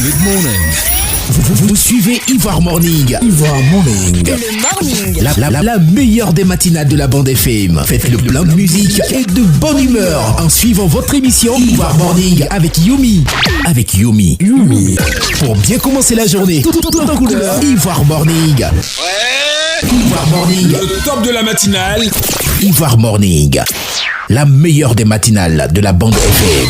Good morning. Vous suivez Ivoire Morning. Ivoire Morning. Le morning. La meilleure des matinales de la bande FM. Faites le plein de musique et de bonne humeur en suivant votre émission Ivoire Morning avec Yumi. Yumi. Pour bien commencer la journée, tout en couleur. Ivoire Morning. Ivoire Morning. Le top de la matinale. Ivoire Morning. La meilleure des matinales de la bande FM.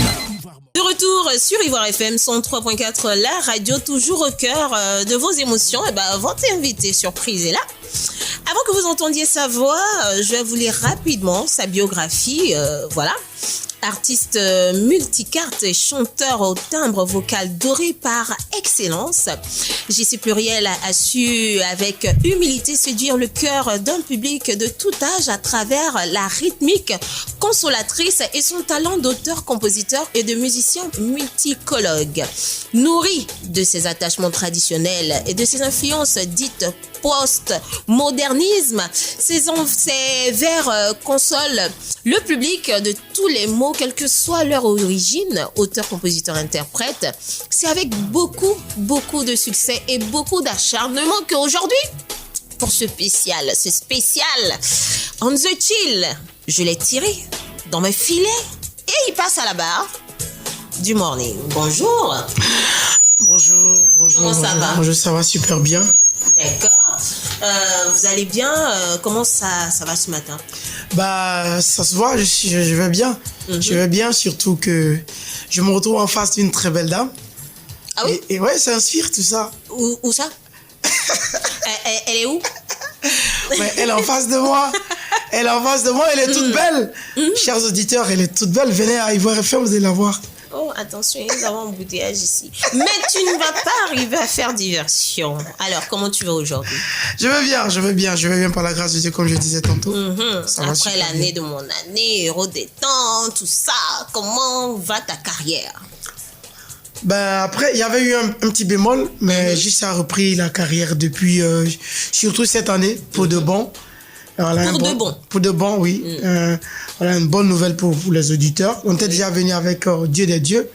De retour sur Ivoire FM 103.4, la radio toujours au cœur de vos émotions. Et votre invité surprise est là. Avant que vous entendiez sa voix, je vais vous lire rapidement sa biographie. Voilà. Artiste multicarte et chanteur au timbre vocal doré par excellence, JC Pluriel a su avec humilité séduire le cœur d'un public de tout âge à travers la rythmique consolatrice et son talent d'auteur-compositeur et de musicien multicologue. Nourri de ses attachements traditionnels et de ses influences dites post-modernisme, ses vers consolent le public de tous les mots, quelle que soit leur origine, auteur, compositeur, interprète. C'est avec beaucoup de succès et beaucoup d'acharnement qu'aujourd'hui, pour ce spécial, On the Chill, je l'ai tiré dans mes filets et il passe à la barre du morning. Bonjour. Bonjour. Comment ça va? Bonjour, ça va super bien. D'accord. Vous allez bien? Comment ça va ce matin? Ça se voit, je vais bien. Je vais bien, surtout que je me retrouve en face d'une très belle dame. Ah oui? Et ouais, ça inspire tout ça. Où ça? Elle est où? Ouais, elle est en face de moi. Elle est toute belle. Chers auditeurs, elle est toute belle. Venez à Ivoire FM, vous allez la voir. Oh, attention, nous avons un embouteillage ici. Mais tu ne vas pas arriver à faire diversion. Alors, comment tu vas aujourd'hui? Je vais bien par la grâce de Dieu, comme je disais tantôt. Après l'année de mon année, héros des temps, tout ça, comment va ta carrière? Après, il y avait eu un petit bémol, mais juste ça a repris la carrière depuis, surtout cette année, pour de bon. Voilà, pour de bon, oui. Voilà une bonne nouvelle pour les auditeurs. On était déjà venu avec Dieu des dieux,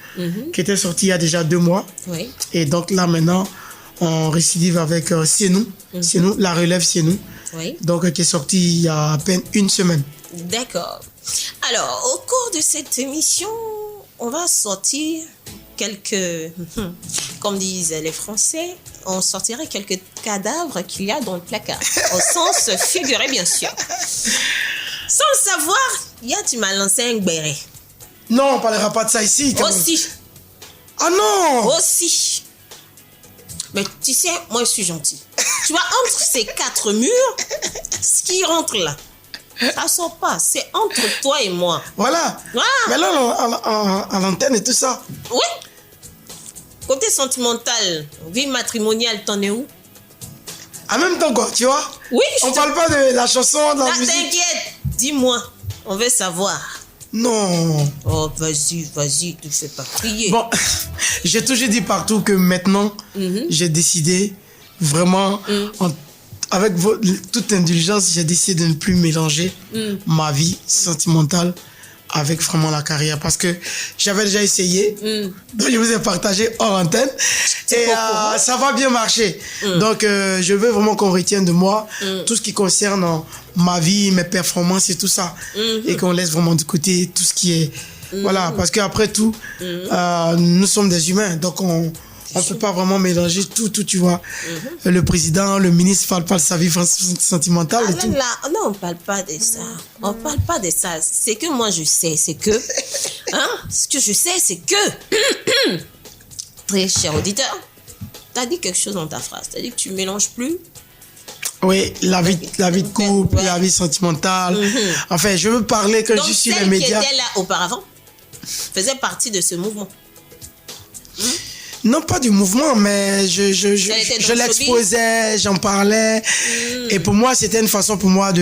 qui était sorti il y a déjà 2 mois. Oui. Et donc là, maintenant, on récidive avec C'est nous, la relève C'est nous. Oui. Donc, qui est sorti il y a à peine 1 semaine. D'accord. Alors, au cours de cette émission, on va sortir quelques, comme disent les Français, on sortirait quelques cadavres qu'il y a dans le placard. Au sens figuré, bien sûr. Sans le savoir, hier, tu m'as lancé un béret. Non, on ne parlera pas de ça ici. Aussi. Ah non! Aussi. Mais tu sais, moi, je suis gentil. Tu vois, entre ces 4 murs, ce qui rentre là, ça sort pas. C'est entre toi et moi. Voilà. Mais là, à l'antenne et tout ça. Oui. Côté sentimental, vie matrimoniale, t'en es où? En même temps, quoi, tu vois? Oui. On parle pas de la chanson, de la musique. T'inquiète, dis-moi, on veut savoir. Non. Oh, vas-y, tu fais pas crier. Bon, j'ai toujours dit partout que maintenant, j'ai décidé vraiment, avec toute indulgence, j'ai décidé de ne plus mélanger ma vie sentimentale avec vraiment la carrière, parce que j'avais déjà essayé, donc je vous ai partagé hors antenne et ça va bien marcher. Donc je veux vraiment qu'on retienne de moi tout ce qui concerne ma vie, mes performances et tout ça, et qu'on laisse vraiment de côté tout ce qui est voilà, parce qu'après tout nous sommes des humains, donc on ne peut pas vraiment mélanger tout, tu vois. Le président, le ministre parle pas de sa vie sentimentale et tout. Non, on parle pas de ça. On parle pas de ça. C'est que moi, je sais, c'est que... ce que je sais, c'est que... Très cher auditeur, tu as dit quelque chose dans ta phrase. Tu as dit que tu mélanges plus. Oui, la vie de couple, la vie sentimentale. Enfin, je veux parler que je suis les médias. Donc, celle qui était là auparavant faisait partie de ce mouvement. Non, pas du mouvement, mais je l'exposais, j'en parlais. Et pour moi, c'était une façon pour moi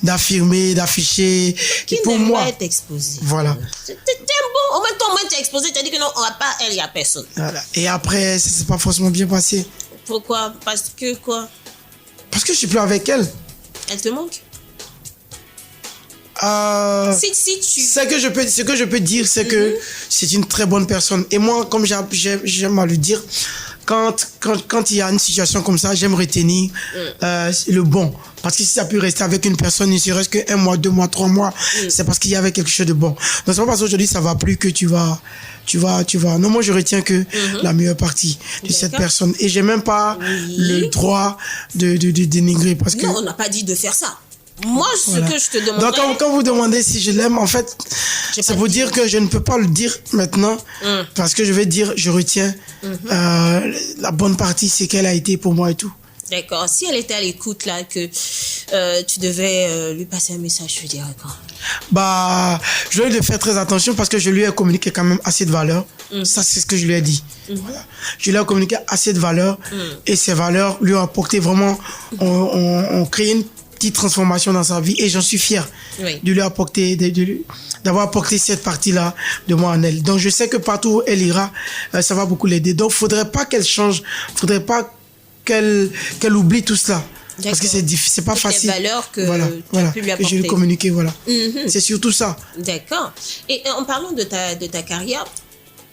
d'affirmer, d'afficher. Qui pour n'aime moi pas être exposé. Voilà. T'es bon. Au moins, toi, tu as exposé, tu as dit que non, on va pas, elle, il n'y a personne. Voilà. Et après, ça s'est pas forcément bien passé. Pourquoi? Parce que quoi? Parce que je suis plus avec elle. Elle te manque? Si tu... Ce que je peux dire, c'est que c'est une très bonne personne. Et moi, comme j'aime à le dire, quand il y a une situation comme ça, j'aime retenir le bon. Parce que si ça peut rester avec une personne, ne serait-ce que 1 mois, 2 mois, 3 mois, c'est parce qu'il y avait quelque chose de bon. Donc c'est pas parce qu'aujourd'hui ça va plus que tu vas. Non, moi je retiens que la meilleure partie de cette personne. Et j'ai même pas le droit de dénigrer parce que. Non, on n'a pas dit de faire ça. Moi, ce que je te demande. Donc, quand vous demandez si je l'aime, en fait, c'est pour dire que je ne peux pas le dire maintenant parce que je vais dire, je retiens la bonne partie, c'est qu'elle a été pour moi et tout. D'accord. Si elle était à l'écoute, là, que tu devais lui passer un message, je dirais quoi? Bah, je lui ai faire très attention parce que je lui ai communiqué quand même assez de valeur. Ça, c'est ce que je lui ai dit. Voilà. Je lui ai communiqué assez de valeur et ces valeurs lui ont apporté vraiment, on crée une petite transformation dans sa vie et j'en suis fier de lui apporter, d'avoir apporté cette partie-là de moi en elle. Donc, je sais que partout où elle ira, ça va beaucoup l'aider. Donc, faudrait pas qu'elle change, faudrait pas qu'elle oublie tout cela. Parce que c'est pas facile. Les valeurs que tu as pu lui apporter. Que je lui ai communiqué, voilà. C'est surtout ça. D'accord. Et en parlant de ta carrière,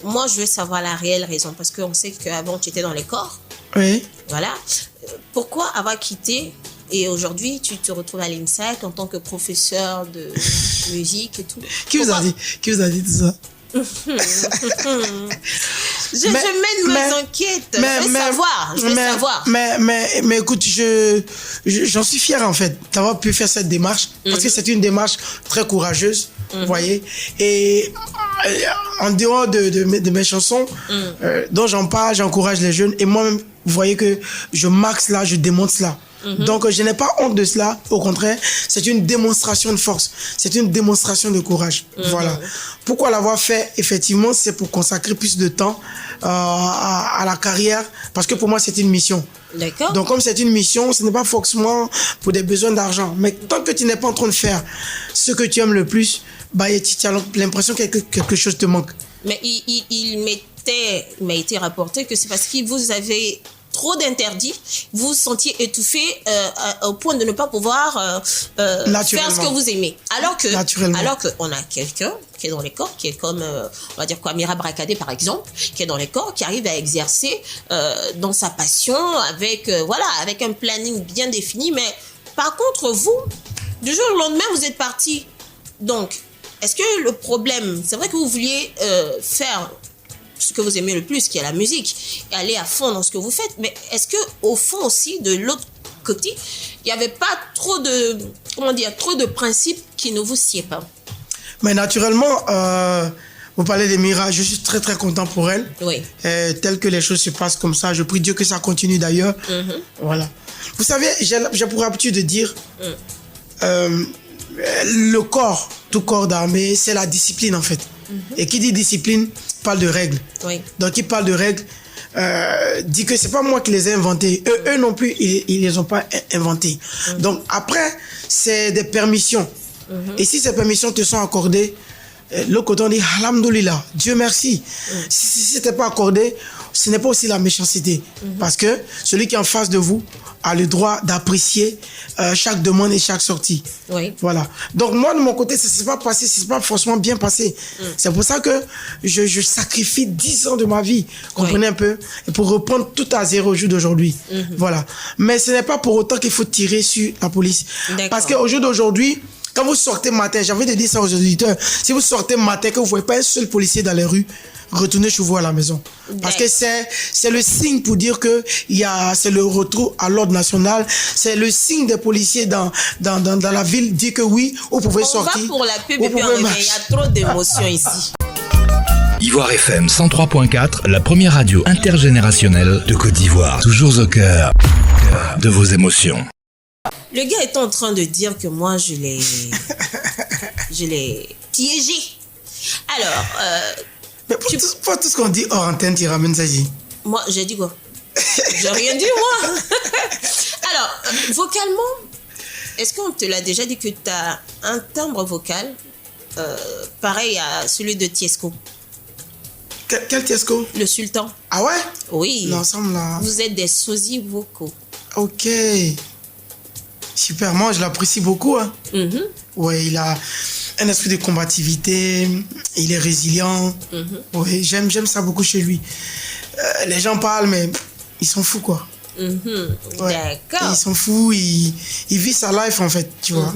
moi, je veux savoir la réelle raison. Parce qu'on sait qu'avant, tu étais dans les corps. Oui. Voilà. Pourquoi avoir quitté et aujourd'hui, tu te retrouves à l'INSAC en tant que professeur de musique et tout? Qui vous a dit tout ça? Je mène mes enquêtes. Je veux savoir. Mais écoute, j'en suis fier en fait d'avoir pu faire cette démarche parce que c'est une démarche très courageuse, vous voyez. Et en dehors de mes chansons dont j'en parle, j'encourage les jeunes et moi-même, vous voyez que je marque cela, je démontre cela. Donc, je n'ai pas honte de cela. Au contraire, c'est une démonstration de force. C'est une démonstration de courage. Voilà. Pourquoi l'avoir fait? Effectivement, c'est pour consacrer plus de temps à la carrière. Parce que pour moi, c'est une mission. D'accord. Donc, comme c'est une mission, ce n'est pas forcément pour des besoins d'argent. Mais tant que tu n'es pas en train de faire ce que tu aimes le plus, bah, tu as l'impression que quelque chose te manque. Mais il m'a été rapporté que c'est parce que vous avez trop d'interdits, vous vous sentiez étouffé au point de ne pas pouvoir faire ce que vous aimez. Alors qu'on a quelqu'un qui est dans les corps, qui est comme, on va dire quoi, Mira Bracadé par exemple, qui est dans les corps, qui arrive à exercer dans sa passion avec un planning bien défini. Mais par contre, vous, du jour au lendemain, vous êtes parti. Donc, est-ce que le problème, c'est vrai que vous vouliez faire ce que vous aimez le plus, qui est la musique, et aller à fond dans ce que vous faites, mais est-ce que au fond aussi, de l'autre côté, il n'y avait pas trop de principes qui ne vous sied pas? Mais naturellement, vous parlez de Mira, je suis très très content pour elle. Oui. Tel que les choses se passent comme ça, je prie Dieu que ça continue d'ailleurs. Voilà. Vous savez, j'ai pour habitude de dire, le corps, tout corps d'armée, c'est la discipline en fait. Et qui dit discipline parle de règles. Oui. Donc, qui parle de règles dit que c'est pas moi qui les ai inventées. Eux non plus, ils les ont pas inventées. Donc, après, c'est des permissions. Et si ces permissions te sont accordées, l'autre côté, on dit Alhamdoulilah, Dieu merci. Si ce n'était pas accordé, ce n'est pas aussi la méchanceté. Parce que celui qui est en face de vous a le droit d'apprécier chaque demande et chaque sortie. Oui. Voilà. Donc moi, de mon côté, ça ne s'est pas passé, c'est pas forcément bien passé. C'est pour ça que je sacrifie 10 ans de ma vie, comprenez un peu, et pour reprendre tout à zéro au jour d'aujourd'hui. Voilà. Mais ce n'est pas pour autant qu'il faut tirer sur la police. Parce qu'au jour d'aujourd'hui, quand vous sortez matin, j'ai envie de dire ça aux auditeurs, si vous sortez matin, que vous ne voyez pas un seul policier dans les rues, retournez chez vous à la maison. Parce que c'est le signe pour dire que c'est le retour à l'ordre national. C'est le signe des policiers dans la ville, dit que oui, vous pouvez sortir. On va pour la pub et puis il y a trop d'émotions ici. Ivoire FM 103.4, la première radio intergénérationnelle de Côte d'Ivoire. Toujours au cœur de vos émotions. Le gars est en train de dire que moi, je l'ai piégé. Alors, mais pour tout ce qu'on dit hors antenne, tu ramènes ça ici. Moi, j'ai dit quoi? J'ai rien dit, moi. Alors, vocalement, est-ce qu'on te l'a déjà dit que tu as un timbre vocal pareil à celui de Tiesco? Quel Tiesco? Le sultan. Ah ouais? Oui. L'ensemble là. Vous êtes des sosies vocaux. Ok. Super, moi je l'apprécie beaucoup. Hein. Ouais, il a un esprit de combativité, il est résilient. Ouais, j'aime ça beaucoup chez lui. les gens parlent, mais ils sont fous, quoi. Ouais. D'accord. Ils sont fous, ils vivent sa life, en fait, tu vois.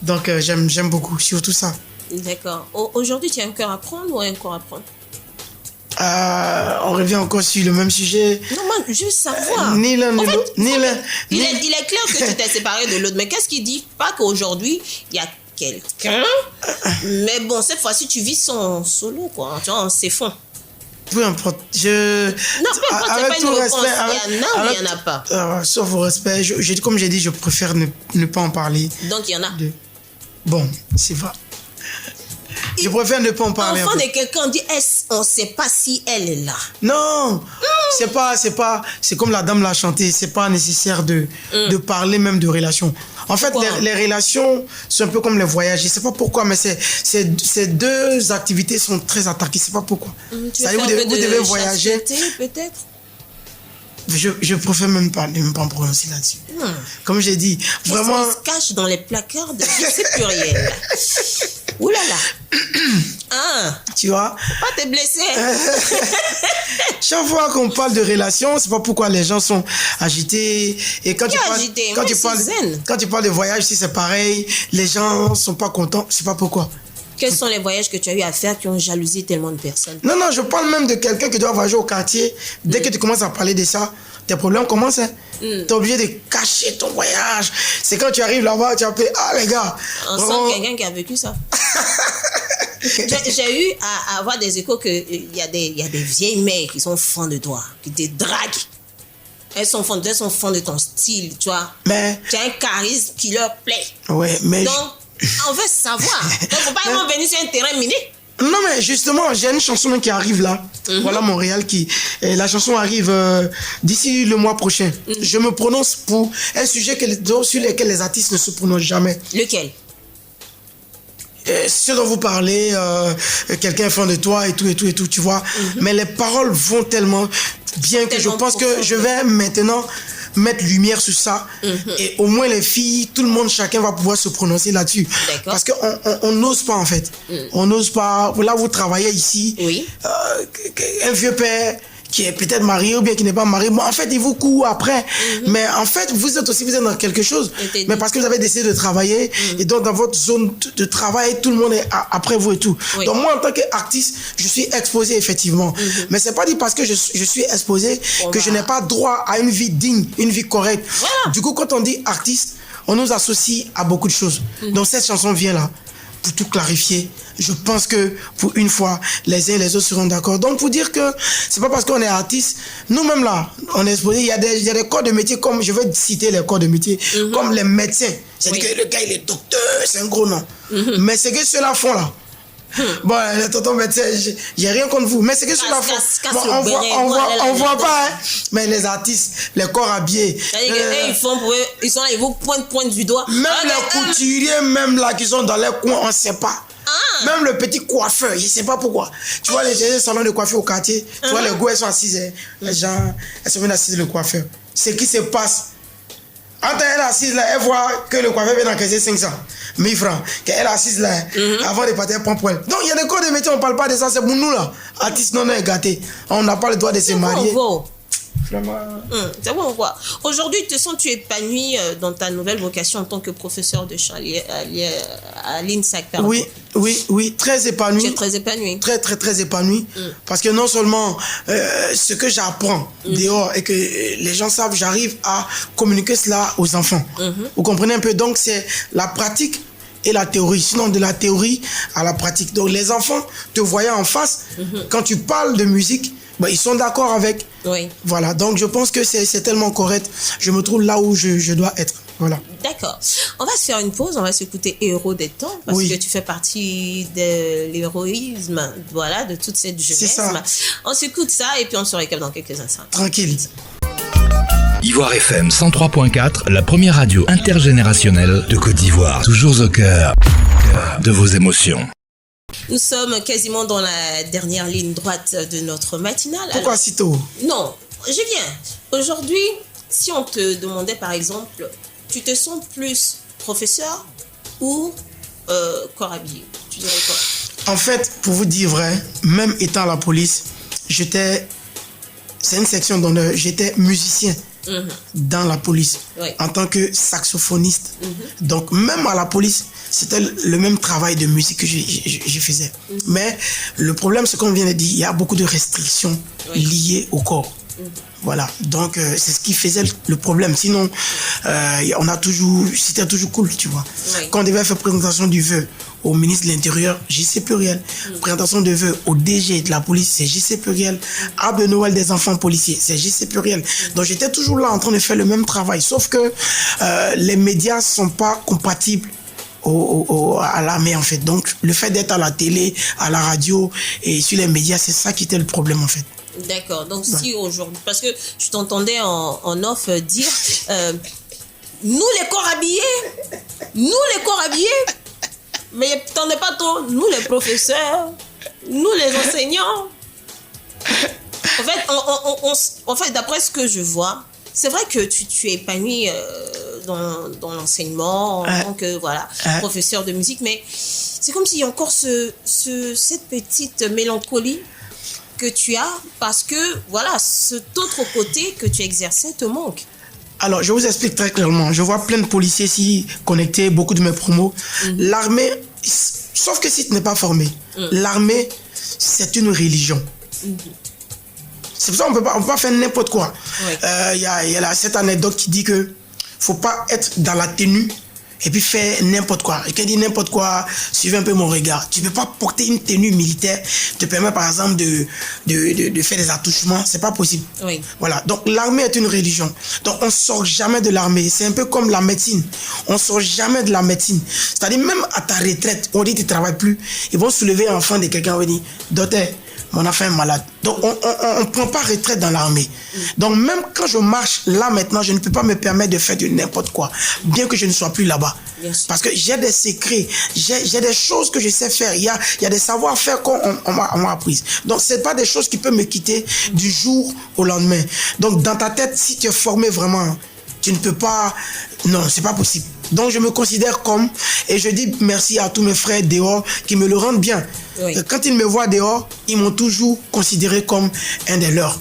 Donc, j'aime beaucoup, surtout ça. D'accord. Aujourd'hui, tu as encore à apprendre ou encore à apprendre? On revient encore sur le même sujet. Non, moi, juste savoir. Ni l'un ni l'autre. Il est clair que tu t'es séparé de l'autre, mais qu'est-ce qu'il dit? Pas qu'aujourd'hui, il y a quelqu'un, mais bon, cette fois-ci, tu vis son solo, quoi. Tu vois, on s'effondre. Peu importe. Non, peu importe, c'est pas une réponse. Il y en a ou il n'y en a pas? Sauf au respect. Comme j'ai dit, je préfère ne pas en parler. Donc, il y en a. Bon, c'est vrai. Je préfère ne pas en parler. Enfant de quelqu'un dit, on ne sait pas si elle est là. Non, c'est comme la dame l'a chanté, c'est pas nécessaire de parler même de relations. En fait, les relations sont un peu comme les voyages. Je sais pas pourquoi, mais ces deux activités sont très attaquées. Je sais pas pourquoi. Ça vous devez voyager. Peut-être. Je préfère même pas me prononcer là-dessus. Comme j'ai dit, vraiment. Ça se cache dans les placards de c'est pluriel. Ouh là là. Tu vois? Pas t'es blessé. Chaque fois qu'on parle de relations, c'est pas pourquoi les gens sont agités. Et quand tu parles de voyage, si c'est pareil, les gens sont pas contents. Je sais pas pourquoi. Quels sont les voyages que tu as eu à faire qui ont jalousé tellement de personnes? Non, je parle même de quelqu'un qui doit voyager au quartier. Dès que tu commences à parler de ça, tes problèmes commencent. Tu es obligé de cacher ton voyage. C'est quand tu arrives là-bas, tu appelles, les gars. On sent quelqu'un qui a vécu ça. J'ai eu à avoir des échos qu'il y a des vieilles mères qui sont fans de toi, qui te draguent. Elles sont fans de ton style, tu vois. Mais tu as un charisme qui leur plaît. Ouais, mais donc, on veut savoir. Donc, faut pas venir sur un terrain miné. Non, mais justement, j'ai une chanson qui arrive là. Voilà Montréal la chanson arrive d'ici le mois prochain. Je me prononce pour un sujet sur lequel les artistes ne se prononcent jamais. Lequel? Ce dont vous parlez, quelqu'un est fan de toi et tout, tu vois. Mais les paroles vont tellement bien que je pense que je vais maintenant mettre lumière sur ça. Et au moins les filles, tout le monde, chacun va pouvoir se prononcer là-dessus. Parce qu'on n'ose pas en fait. On n'ose pas. Là, vous travaillez ici. Oui. Un vieux père qui est peut-être marié ou bien qui n'est pas marié. Bon, en fait, il vous court après. Mais en fait, vous êtes dans quelque chose. Mais parce que vous avez décidé de travailler. Et donc, dans votre zone de travail, tout le monde est après vous et tout. Donc, moi, en tant qu'artiste, je suis exposé, effectivement. Mais c'est pas dit parce que je suis exposé que je n'ai pas droit à une vie digne, une vie correcte. Du coup, quand on dit artiste, on nous associe à beaucoup de choses. Donc, cette chanson vient là pour tout clarifier. Je pense que pour une fois, les uns et les autres seront d'accord. Donc pour dire que c'est pas parce qu'on est artiste, nous-mêmes là, on est exposé. Il y a des corps de métier comme, je vais citer les corps de métier, comme les médecins. C'est-à-dire que le gars il est docteur, c'est un gros nom. Mais c'est que ceux-là font là. Bon, les tontons médecins, j'ai rien contre vous, mais c'est que ceux-là font. Bon, on voit pas, hein. Mais les artistes, les corps habillés. Ils font pour eux, ils sont là, ils vous pointent du doigt. Même les couturiers, même là, qui sont dans les coins, on sait pas. Même le petit coiffeur, je sais pas pourquoi. Tu vois les salons de coiffure au quartier, tu vois les gars, elles sont assises, les gens, elles sont bien assises le coiffeur. Ce qui se passe, quand elle est assise là, elle voit que le coiffeur vient d'encaisser 500 000 francs, qu'elle est assise là, avant de partir, elle prend pour elle. Donc il y a des corps de métier, on parle pas de ça, c'est pour nous là. Artistes non gâtés, on n'a pas le droit de se marier. Vraiment. C'est bon, quoi. Aujourd'hui, te sens-tu épanoui dans ta nouvelle vocation en tant que professeur de chant à l'INSAC? Oui, très épanoui. Tu es très épanoui. Très épanoui. Parce que non seulement ce que j'apprends dehors et que les gens savent, j'arrive à communiquer cela aux enfants. Vous comprenez un peu? Donc, c'est la pratique et la théorie. Sinon, de la théorie à la pratique. Donc, les enfants te voyant en face, quand tu parles de musique, ils sont d'accord avec. Oui. Voilà, donc je pense que c'est tellement correct. Je me trouve là où je dois être. Voilà. D'accord. On va se faire une pause, on va s'écouter Héros des temps, parce que tu fais partie de l'héroïsme, voilà, de toute cette jeunesse. C'est ça. On s'écoute ça et puis on se récap dans quelques instants. Tranquille. Ivoire FM 103.4, la première radio intergénérationnelle de Côte d'Ivoire. Toujours au cœur de vos émotions. Nous sommes quasiment dans la dernière ligne droite de notre matinale. Pourquoi si tôt? Non, je viens. Aujourd'hui, si on te demandait par exemple, tu te sens plus professeur ou corps habillé, tu dirais quoi? En fait, pour vous dire vrai, même étant à la police, j'étais c'est une section d'honneur. J'étais musicien dans la police en tant que saxophoniste. Donc même à la police, c'était le même travail de musique que je faisais. Mais le problème, c'est comme on vient de dire, il y a beaucoup de restrictions liées au corps. Voilà, donc c'est ce qui faisait le problème. Sinon, c'était toujours cool, tu vois. Quand on devait faire présentation du vœu au ministre de l'Intérieur, JC Pluriel. Présentation de vœux au DG de la police, c'est JC Pluriel. Arbre de Noël des enfants policiers, c'est JC Pluriel. Donc j'étais toujours là en train de faire le même travail. Sauf que les médias ne sont pas compatibles à l'armée en fait. Donc le fait d'être à la télé, à la radio et sur les médias, c'est ça qui était le problème en fait. D'accord. Donc si aujourd'hui, parce que je t'entendais en off dire, nous les corps habillés, mais t'en es pas trop, nous les professeurs, nous les enseignants. En fait, d'après ce que je vois, c'est vrai que tu es épanoui dans l'enseignement en tant que professeur de musique, mais c'est comme s'il y a encore cette petite mélancolie que tu as parce que cet autre côté que tu exerçais te manque. Alors, je vous explique très clairement. Je vois plein de policiers ici connectés, beaucoup de mes promos. L'armée, sauf que si tu n'es pas formé, l'armée, c'est une religion. C'est pour ça qu'on ne peut pas faire n'importe quoi. Il y a cette anecdote qui dit que ne faut pas être dans la tenue et puis faire n'importe quoi. Et quand je dis n'importe quoi, suivez un peu mon regard. Tu ne peux pas porter une tenue militaire, te permet par exemple de faire des attouchements, c'est pas possible. Voilà. Donc l'armée est une religion. Donc on ne sort jamais de l'armée. C'est un peu comme la médecine. On ne sort jamais de la médecine. C'est-à-dire même à ta retraite, on dit que tu ne travailles plus, ils vont soulever un enfant de quelqu'un et dire « Docteur, mon enfant est malade ». Donc on ne prend pas retraite dans l'armée. Donc même quand je marche là maintenant, je ne peux pas me permettre de faire de n'importe quoi, bien que je ne sois plus là-bas. Parce que j'ai des secrets, j'ai des choses que je sais faire. Il y a des savoir-faire qu'on m'a appris. Donc ce n'est pas des choses qui peuvent me quitter du jour au lendemain. Donc dans ta tête, si tu es formé vraiment, tu ne peux pas... Non, c'est pas possible. Donc je me considère comme, et je dis merci à tous mes frères dehors qui me le rendent bien. Quand ils me voient dehors, ils m'ont toujours considéré comme un des leurs.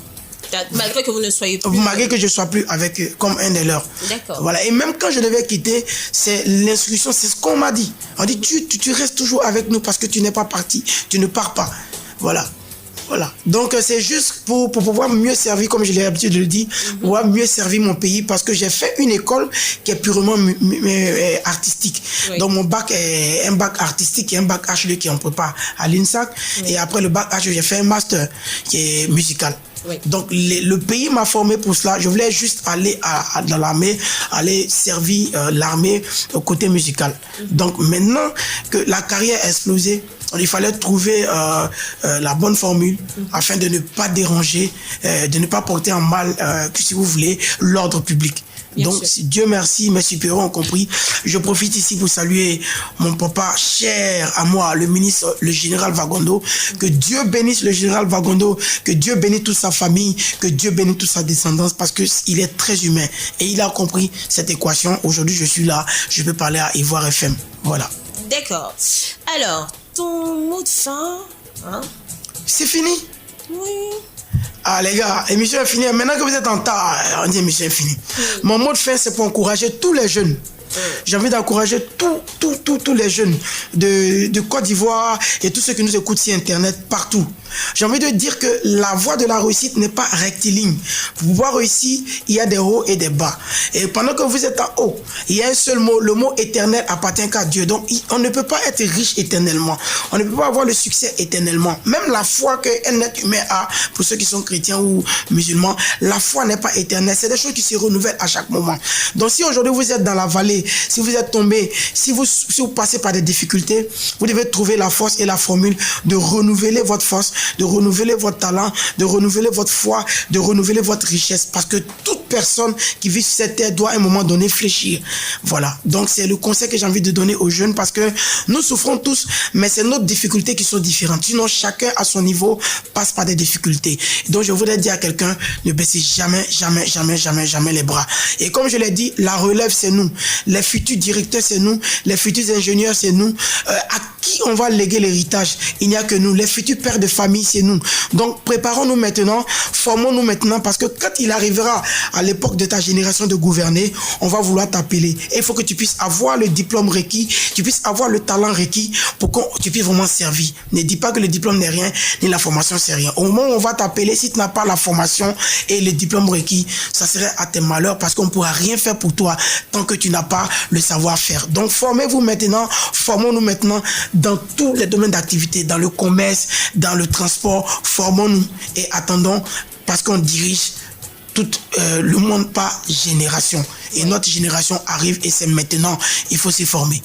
Malgré que vous ne soyez plus... Malgré que je ne sois plus avec eux, comme un des leurs. D'accord. Voilà. Et même quand je devais quitter, c'est l'instruction, c'est ce qu'on m'a dit. On dit, tu restes toujours avec nous parce que tu n'es pas parti, tu ne pars pas. Voilà. Voilà. Donc c'est juste pour pouvoir mieux servir, comme je l'ai l'habitude de le dire, pouvoir mieux servir mon pays parce que j'ai fait une école qui est purement artistique. Donc mon bac est un bac artistique et un bac HE qui est en prépa à l'INSAC. Et après le bac HE, j'ai fait un master qui est musical. Donc le pays m'a formé pour cela. Je voulais juste aller dans l'armée, aller servir l'armée au côté musical. Donc maintenant que la carrière a explosé, il fallait trouver la bonne formule afin de ne pas déranger, de ne pas porter en mal, si vous voulez, l'ordre public. Donc, Dieu merci, mes supérieurs ont compris. Je profite ici pour saluer mon papa cher à moi, le ministre, le général Vagondo. Que Dieu bénisse le général Vagondo, que Dieu bénisse toute sa famille, que Dieu bénisse toute sa descendance parce qu'il est très humain. Et il a compris cette équation. Aujourd'hui, je suis là, je peux parler à Ivoire FM. Voilà. D'accord. Alors, ton mot de fin, hein? C'est fini? Oui. Ah les gars, l'émission est finie. Maintenant que vous êtes en retard, on dit l'émission est finie. Mon mot de fin, c'est pour encourager tous les jeunes. J'ai envie d'encourager tous les jeunes de Côte d'Ivoire et tous ceux qui nous écoutent sur Internet, partout. J'ai envie de dire que la voie de la réussite n'est pas rectiligne. Pour pouvoir réussir, il y a des hauts et des bas. Et pendant que vous êtes en haut, il y a un seul mot, le mot éternel appartient qu'à Dieu. Donc, on ne peut pas être riche éternellement. On ne peut pas avoir le succès éternellement. Même la foi qu'un être humain a, pour ceux qui sont chrétiens ou musulmans, la foi n'est pas éternelle. C'est des choses qui se renouvellent à chaque moment. Donc, si aujourd'hui vous êtes dans la vallée, si vous êtes tombé, si vous passez par des difficultés, vous devez trouver la force et la formule de renouveler votre force, de renouveler votre talent, de renouveler votre foi, de renouveler votre richesse. Parce que toute personne qui vit sur cette terre doit à un moment donné fléchir. Voilà. Donc, c'est le conseil que j'ai envie de donner aux jeunes parce que nous souffrons tous, mais c'est nos difficultés qui sont différentes. Sinon, chacun à son niveau passe par des difficultés. Donc, je voudrais dire à quelqu'un, ne baissez jamais, jamais, jamais, jamais, jamais les bras. Et comme je l'ai dit, la relève, c'est nous. Les futurs directeurs, c'est nous. Les futurs ingénieurs, c'est nous. À qui on va léguer l'héritage? Il n'y a que nous. Les futurs pères de famille, c'est nous. Donc, préparons-nous maintenant, formons-nous maintenant, parce que quand il arrivera à l'époque de ta génération de gouverner, on va vouloir t'appeler. Et il faut que tu puisses avoir le diplôme requis, tu puisses avoir le talent requis pour que tu puisses vraiment servir. Ne dis pas que le diplôme n'est rien, ni la formation c'est rien. Au moment où on va t'appeler, si tu n'as pas la formation et le diplôme requis, ça serait à tes malheurs parce qu'on ne pourra rien faire pour toi tant que tu n'as pas le savoir-faire. Donc, formez-vous maintenant, formons-nous maintenant dans tous les domaines d'activité, dans le commerce, dans le transport, formons-nous et attendons parce qu'on dirige tout le monde par génération. Et notre génération arrive et c'est maintenant, il faut s'y former.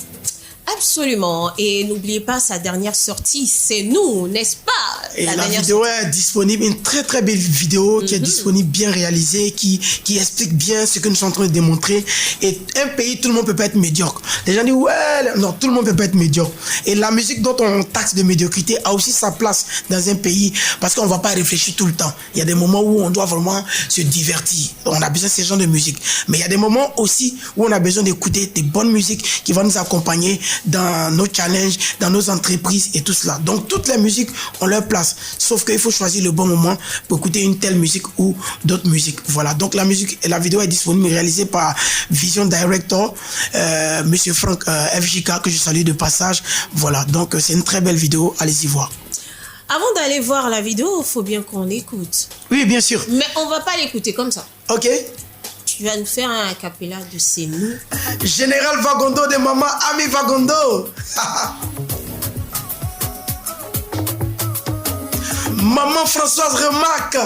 Absolument. Et n'oubliez pas sa dernière sortie, c'est nous, n'est-ce pas? Et la vidéo est disponible, une très très belle vidéo qui est disponible, bien réalisée, qui explique bien ce que nous sommes en train de démontrer. Et un pays, tout le monde peut pas être médiocre. Les gens disent ouais, non, tout le monde peut pas être médiocre. Et la musique dont on taxe de médiocrité a aussi sa place dans un pays parce qu'on va pas réfléchir tout le temps. Il y a des moments où on doit vraiment se divertir. On a besoin de ce genre de musique. Mais il y a des moments aussi où on a besoin d'écouter des bonnes musiques qui vont nous accompagner dans nos challenges, dans nos entreprises et tout cela. Donc toutes les musiques ont leur place, sauf qu'il faut choisir le bon moment pour écouter une telle musique ou d'autres musiques. Voilà, donc la musique, la vidéo est disponible, réalisée par Vision Director, Monsieur Franck FJK, que je salue de passage. Voilà, donc c'est une très belle vidéo, allez-y voir. Avant d'aller voir la vidéo, il faut bien qu'on l'écoute. Oui, bien sûr. Mais on va pas l'écouter comme ça. Ok. Tu vas nous faire un acapella de C'est nous. Général Vagondo de Maman Ami Vagondo. Maman Françoise remarque.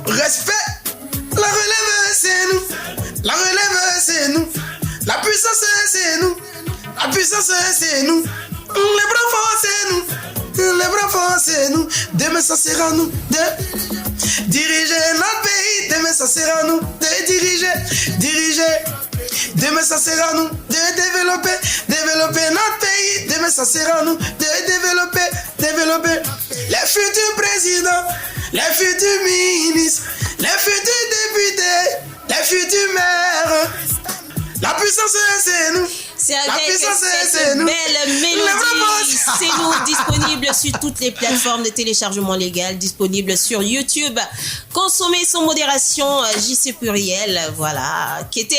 Respect. La relève, c'est nous. La relève, c'est nous. La puissance, c'est nous. La puissance, c'est nous. Les bras forts, c'est nous. Les bras forts, c'est nous. Demain, ça sera nous. Diriger notre pays, demain ça sera nous de diriger. Demain ça sera nous de développer notre pays. Demain ça sera nous de développer les futurs présidents, les futurs ministres, les futurs députés, les futurs maires. La puissance c'est nous. C'est avec cette belle mélodie. C'est nous, disponible sur toutes les plateformes de téléchargement légal, disponible sur YouTube. Consommez sans modération, JC Pluriel, voilà, qui était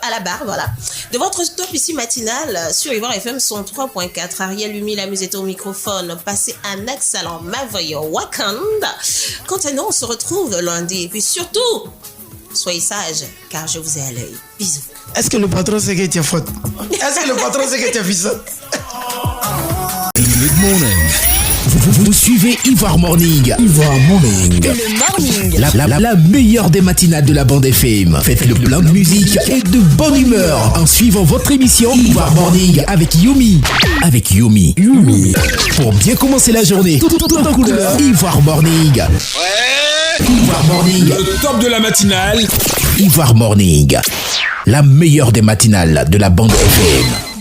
à la barre, voilà. De votre top ici matinal sur Ivoire FM 103.4. Ariel Lumi, la musette au microphone. Passez un excellent Mavoyo Wakanda. Quant à nous, on se retrouve lundi. Et puis surtout, soyez sages, car je vous ai à l'œil. Bisous. Est-ce que le patron sait que tu es faute? Est-ce que le patron sait que tu es fils? Good morning. Vous suivez Ivoire Morning. Ivoire Morning. Le morning. La meilleure des matinales de la bande FM. Faites le plein de musique et de bonne humeur en suivant votre émission Ivoire Morning avec Yomi. Avec Yomi. Pour bien commencer la journée, tout en couleur. Ivoire Morning. Ivoire Morning. Le top de la matinale. Ivoire Morning. La meilleure des matinales de la bande FM.